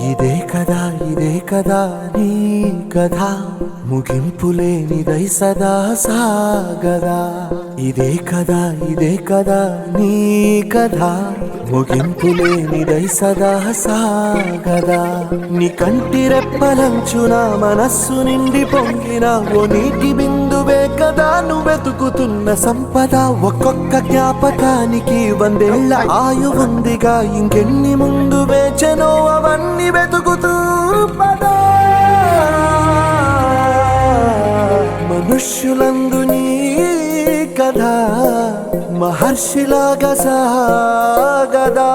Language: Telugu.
ఇదే కదా నీ కథ ముగింపులేనిదై సదా సాగదా. ఇదే కదా నీ కథ ముగింపులేనిదై సదా సాగదా. నీ కంటి రెప్పలంచున మనస్సు నిండి పొంగిన ఓ నీటి బిందువే కదా నువ్వెతుకుతున్న సంపద. ఒక్కొక్క జ్ఞాపకానికి 100 ఏళ్ల ఆయువుందిగా, ఇంకెన్ని ముందు వేచనో అవన్నీ వెతుకుతూ పదా. మనుష్యులందు నీ కథ మహర్షిలాగా సాగదా.